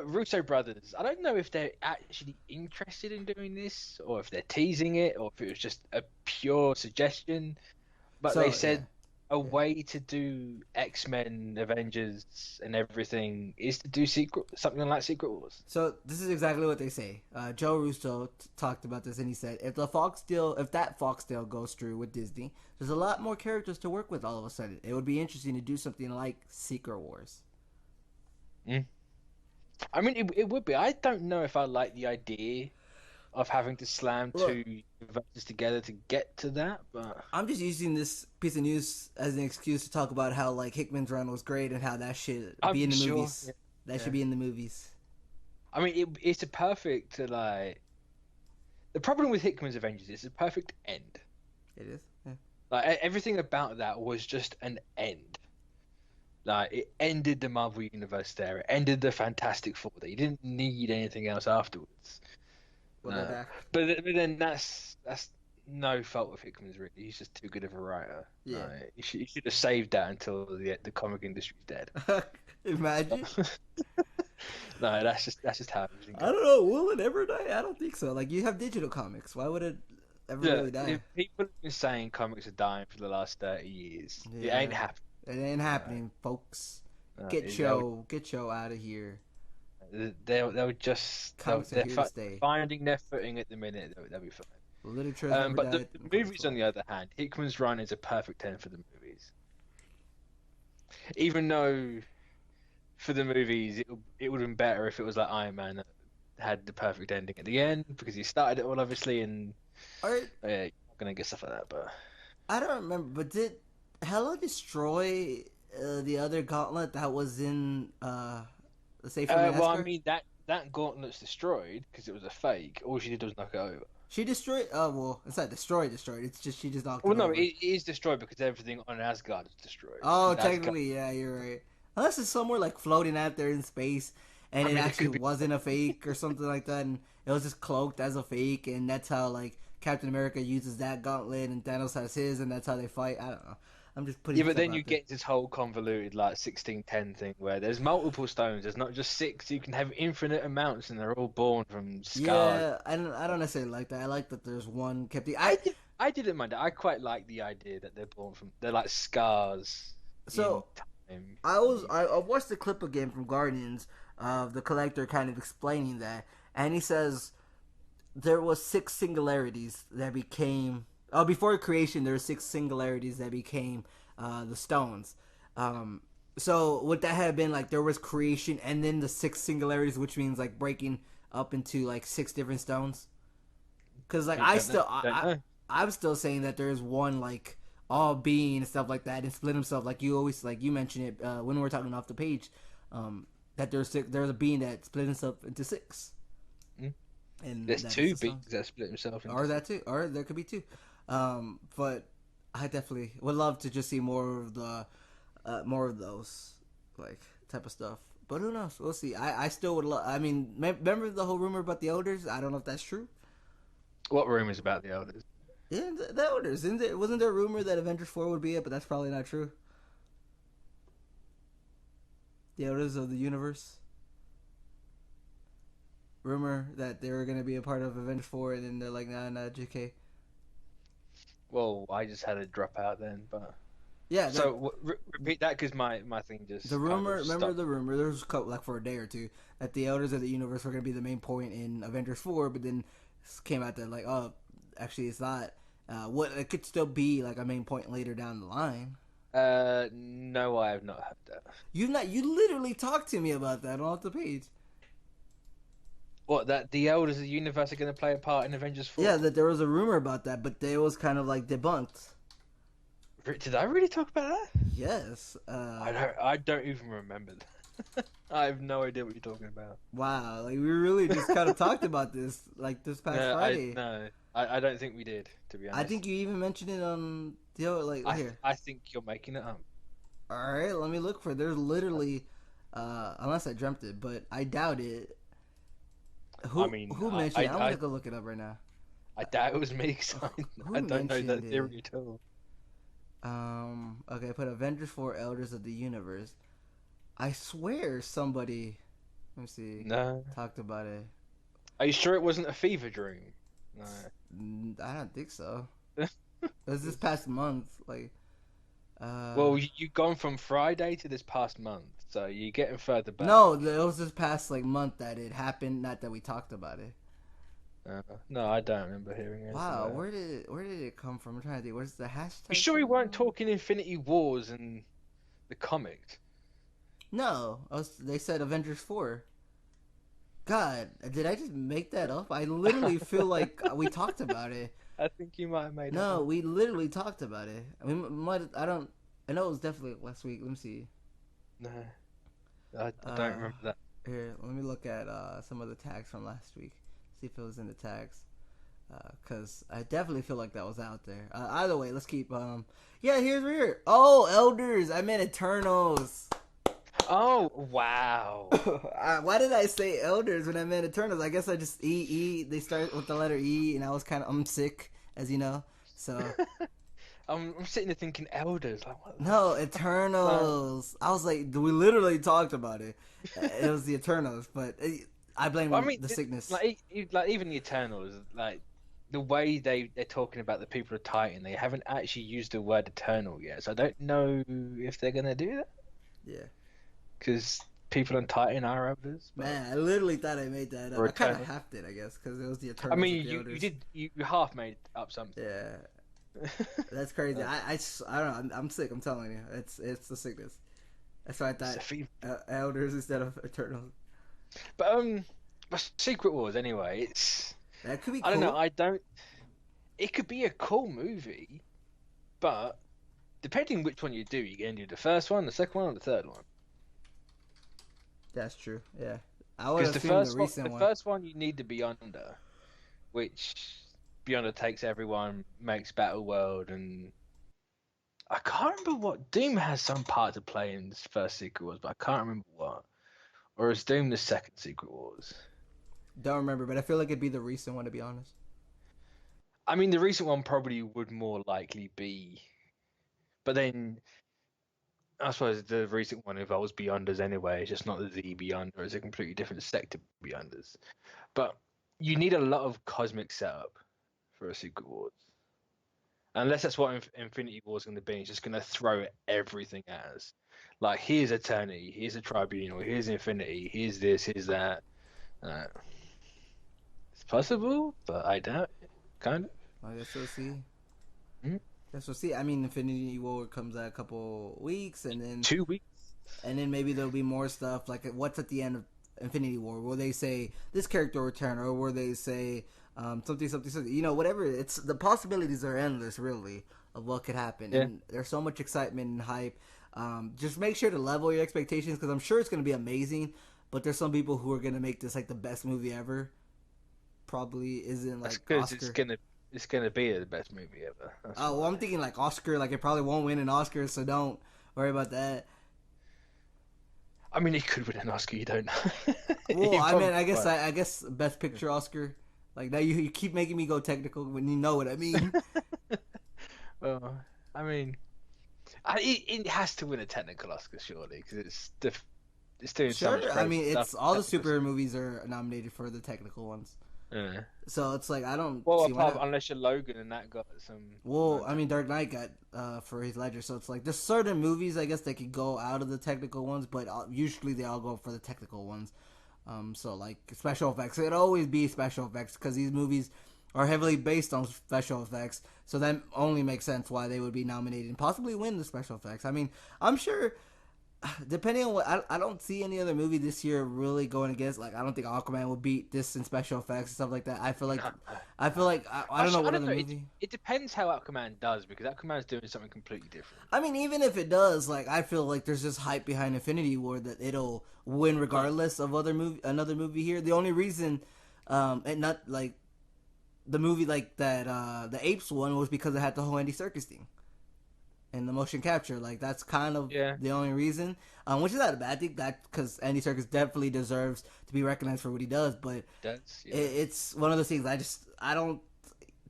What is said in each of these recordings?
Russo brothers. I don't know if they're actually interested in doing this, or if they're teasing it, or if it was just a pure suggestion. But they So yeah, said a yeah. way to do X-Men, Avengers, and everything is to do something like Secret Wars. So this is exactly what they say. Joe Russo talked about this, and he said, if that Fox deal goes through with Disney, there's a lot more characters to work with. All of a sudden, it would be interesting to do something like Secret Wars. Mm. I mean, it would be. I don't know if I like the idea of having to slam Look, two universes together to get to that, but I'm just using this piece of news as an excuse to talk about how like Hickman's run was great and how that should I'm be in the sure. movies. Yeah. That should Yeah. be in the movies. I mean, it's a perfect like. The problem with Hickman's Avengers is a perfect end. It is. Yeah. Like everything about that was just an end. Like it ended the Marvel universe there. It ended the Fantastic Four there. You didn't need anything else afterwards. Well, they're back. But then that's no fault of Hickman's really. He's just too good of a writer. Yeah. Like, you should have saved that until the comic industry's dead. Imagine. No, that's just how everything I goes. don't know. Will it ever die? I don't think so. Like you have digital comics. Why would it ever Yeah, really die? if people have been saying comics are dying for the last 30 years. It Yeah. ain't happening. It ain't happening, folks. They'll Get Joe out of here. they'll just Comics are they're here to stay. finding their footing at the minute. They'll be fine. Literature has never But died. the movies, on the other hand, Hickman's run is a perfect 10 for the movies. Even though for the movies, it would have been better if it was like Iron Man that had the perfect ending at the end because he started it all obviously, and Alright, yeah, you're not gonna get stuff like that. But I don't remember, but did Hela destroy the other gauntlet that was in the Safe from well, I Asgard? mean that gauntlet's destroyed because it was a fake. All she did was knock it over. She destroyed. Oh well, it's not destroyed. It's just she just knocked Well, it no, over. it is destroyed because everything on Asgard is destroyed. Oh, Because Asgard, technically, yeah, you're right. Unless it's somewhere like floating out there in space, and I it mean, it actually could be. wasn't a fake or something like that, and it was just cloaked as a fake, and that's how like Captain America uses that gauntlet, and Thanos has his, and that's how they fight. I don't know. I'm just putting Yeah, but stuff then you out there. get this whole convoluted like 1610 thing where there's multiple stones. There's not just six. You can have infinite amounts, and they're all born from scars. Yeah, I don't necessarily like that. I like that there's one kept. I didn't mind it. I quite like the idea that they're like scars in So time. I watched the clip again from Guardians of the Collector kind of explaining that, and he says there was six singularities that became before creation. There were six singularities that became the stones. Um, so would that have been like there was creation and then the six singularities, which means like breaking up into like six different stones? Because like I don't know. Don't know. I'm still saying that there's one like all being and stuff like that and split himself like you always like you mentioned it when we were talking off the page that there's a being that split himself into six Mm. and There's that is two the song beings that split himself into or that six. too or there could be two but I definitely would love to just see more of those like type of stuff, but who knows, we'll see. I still would love. I mean, remember the whole rumor about the elders? I don't know if that's true. What rumors about the elders? Yeah, the elders. Wasn't there a rumor that Avengers 4 would be it, but that's probably not true. The elders of the universe. Rumor that they were gonna be a part of Avengers 4, and then they're like, nah, JK. Well, I just had a drop out then, but Yeah, so repeat that because my thing the just kind rumor. of Remember stopped. the rumor? There was a couple, like for a day or two that the elders of the universe were gonna be the main point in Avengers 4, but then came out that like, oh, actually it's not. What it could still be like a main point later down the line. No, I have not heard that. You literally talked to me about that off the page. What, that the elders of the universe are going to play a part in Avengers Yeah, 4? that there was a rumor about that, but they was kind of like debunked. Did I really talk about that? Yes. I don't even remember that. I have no idea what you're talking about. Wow. Like we really just kind of talked about this like this past No, Friday. I don't think we did, to be I honest. think you even mentioned it on the other, like here. I think you're making it up. All right, let me look for it. There's literally, unless I dreamt it, but I doubt it. I mean, Who mentioned it? I'm gonna go look it up right now. I doubt it was me because Who I don't know that mentioned it? theory at all. Okay, I put Avengers 4 Elders of the Universe. I swear somebody. Let me see. No. Talked about it. Are you sure it wasn't a fever dream? No. I don't think so. It was this past month. Like, uh, Well, you've gone from Friday to this past month, so you're getting further back. no, it was this past like month that it happened. Not that we talked about it. No, I don't remember hearing anything Wow, about it. where did it come from? I'm trying to think. Where's the You hashtag sure we coming weren't from? talking Infinity Wars and the comics? No, they said Avengers 4. God, did I just make that up? I literally feel like we talked about it. I think you might have made that No, up. we literally talked about it. I mean, I don't. I know it was definitely last week. Let me see. No, I don't Uh, remember that. Here, let me look at some of the tags from last week. See if it was in the tags. Cause I definitely feel like that was out there. Either way, let's keep. Yeah, here's weird. Oh, Elders. I meant Eternals. Oh, wow. Why did I say Elders when I meant Eternals? I guess I just E. They start with the letter E, and I was I'm sick, as you know. So I'm sitting there thinking elders. Like, what the no, fuck? Eternals. I was like, we literally talked about it. It was the Eternals, but I Well, I blame mean, the sickness. like even the Eternals, like the way they're talking about the people of Titan, they haven't actually used the word Eternal yet. So I don't know if they're gonna do that Yeah. because people on Titan are elders, but Man, I literally thought I made that up. or I kind of Eternal. half did, I guess, because it was the I Eternals with mean, the you Elders. did you half made up something. Yeah, that's crazy. Uh, I don't know. I'm sick. I'm telling you, it's the sickness. That's why I it's thought a fever. Elders instead of Eternals. But Secret Wars anyway. That could be I don't know. cool. I don't. It could be a cool movie, but depending which one you do, you can do the first one, the second one, or the third one. That's true. Yeah, I would Because assume the recent the one. first one, you need the Beyonder, which Beyonder takes everyone, makes Battle World, and I can't remember what Doom has some part to play in this first Secret Wars, but I can't remember what. Or is Doom the second Secret Wars? Don't remember, but I feel like it'd be the recent one to be honest. I mean, the recent one probably would more likely be, but then I suppose the recent one involves Beyonders anyway. It's just not the Beyonder; it's a completely different sect of Beyonders. But you need a lot of cosmic setup for a Secret Wars. Unless that's what Infinity War is going to be, it's just going to throw everything at us. Like, here's Eternity, here's a Tribunal, here's Infinity, here's this, here's that. Uh, it's possible, but I doubt it. Kind of. I guess we'll see. Mm. Guess we'll see. I mean, Infinity War comes out a couple weeks, and then 2 weeks. maybe there'll be more stuff like what's at the end of Infinity War. Will they say this character will return, or will they say something? You know, whatever. It's the possibilities are endless, really, of what could happen, Yeah. and there's so much excitement and hype. Just make sure to level your expectations because I'm sure it's going to be amazing. But there's some people who are going to make this like the best movie ever. Probably isn't That's like because Oscar. it's gonna be the best movie ever. That's Oh, well, I'm why. thinking like Oscar. Like it probably won't win an Oscar, so don't worry about that. I mean, he could win an Oscar. You don't know. Well, He I mean, probably won't. I guess Best Picture Oscar. Like now, you keep making me go technical when you know what I mean. Well, I mean, it has to win a technical Oscar surely because it's doing so much Sure, I crazy mean, stuff. it's all the superhero movies are nominated for the technical ones, Yeah. so it's like I don't Well, see why apart not. unless you're Logan and that got some. Well, I mean, Dark Knight got for Heath Ledger, so it's like there's certain movies I guess that could go out of the technical ones, but usually they all go for the technical ones. So like special effects, it'd always be special effects because these movies are heavily based on special effects. So that only makes sense why they would be nominated and possibly win the special effects. I mean, I'm sure. Depending on what I don't see any other movie this year really going against like I don't think Aquaman will beat this in special effects and stuff like that. I feel like I don't know Actually, I what don't other know. movie. It depends how Aquaman does because Aquaman's doing something completely different. I mean, even if it does, like I feel like there's just hype behind Infinity War that it'll win But regardless of another movie here. The only reason, and not like the movie like that, the Apes one was because it had the whole Andy Serkis thing and the motion capture. Like that's kind of yeah, the only reason, which is not a bad thing. That because Andy Serkis definitely deserves to be recognized for what he does, but that's yeah. it's one of those things. I don't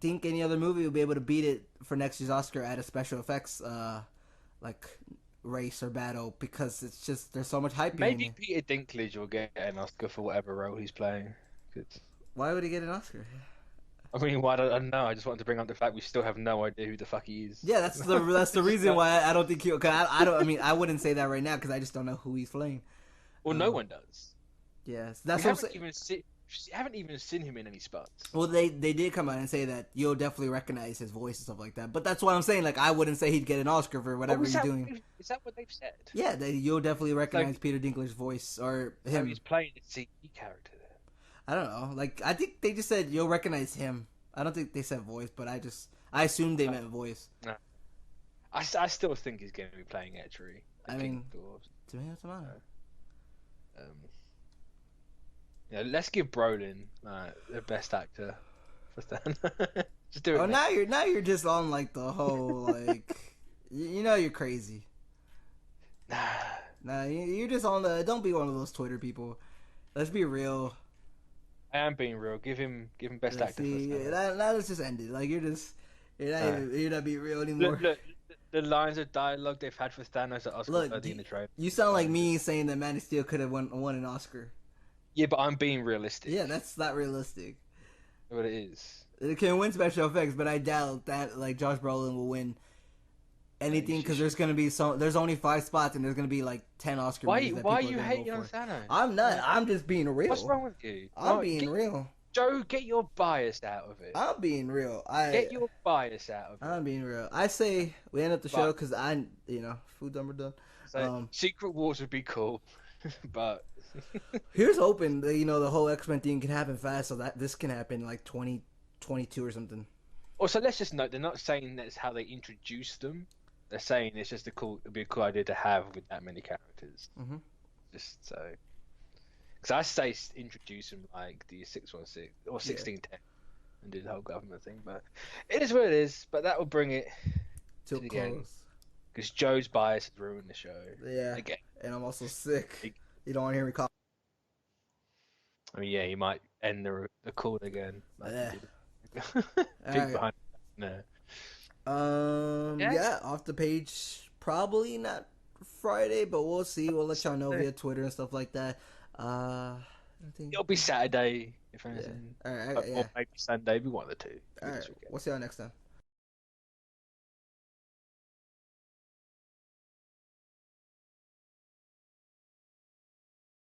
think any other movie will be able to beat it for next year's Oscar at a special effects like race or battle because it's just there's so much hype behind Maybe it. Peter Dinklage will get an Oscar for whatever role he's playing. 'Cause- Why would he get an Oscar? I mean, why don't I know? I just wanted to bring up the fact we still have no idea who the fuck he is. Yeah, that's the reason why I don't think he. Cause I don't. I mean, I wouldn't say that right now because I just don't know who he's playing. Well, no one does. Yes, We that's what I'm saying. haven't even seen him in any spots. Well, they did come out and say that you'll definitely recognize his voice and stuff like that. But that's what I'm saying. Like, I wouldn't say he'd get an Oscar for whatever he's doing. Is that what they've said? Yeah, you'll definitely recognize So, Peter Dinklage's voice or so him. he's playing a CG character there. I don't know. Like, I think they just said you'll recognize him. I don't think they said voice, but I assumed they meant voice. No. I still think he's going to be playing Etchery. I mean, tomato. Yeah, let's give Brolin the best actor for Stan. Just do it. Oh, now you're just on like the whole like, you know you're crazy. Nah, you're just on the. Don't be one of those Twitter people. Let's be real. I am being real. Give him best actor. See, for now let's just end it. Like you're not being real anymore. Look, the lines of dialogue they've had for Thanos are Oscar worthy in the trailer. You sound like me saying that Man of Steel could have won an Oscar. Yeah, but I'm being realistic. Yeah, that's not realistic. What it is. It can win special effects, but I doubt that like Josh Brolin will win anything because there's gonna be there's only 5 spots and there's gonna be like 10 Oscar movies that Why are people you gonna hating go on for. Thanos? I'm not. I'm just being real. What's wrong with you? I'm being real. Joe, get your bias out of it. I'm being real. Get your bias out of it. I'm being real. I say we end up the show because food number done. So, Secret Wars would be cool, but here's hoping that the whole X-Men thing can happen fast, so that this can happen like 2022 or something. Also, let's just note they're not saying that's how they introduce them. They're saying it's just it'd be a cool idea to have with that many characters. Mm-hmm. Just so, because I say introduce them like the 616 or 1610 and do the whole government thing, but it is what it is. But that will bring it to the close. end. Because Joe's bias has ruined the show. Yeah, again. And I'm also sick. You don't want to hear me cough. I mean, yeah, he might end the call again. Yeah. Big behind. No. Yeah, off the page. Probably not Friday, but we'll see. We'll let y'all know via Twitter and stuff like that. It'll be Saturday, if anything. Yeah. All right. Or maybe Sunday. Be one of the two. All right. We'll see y'all next time.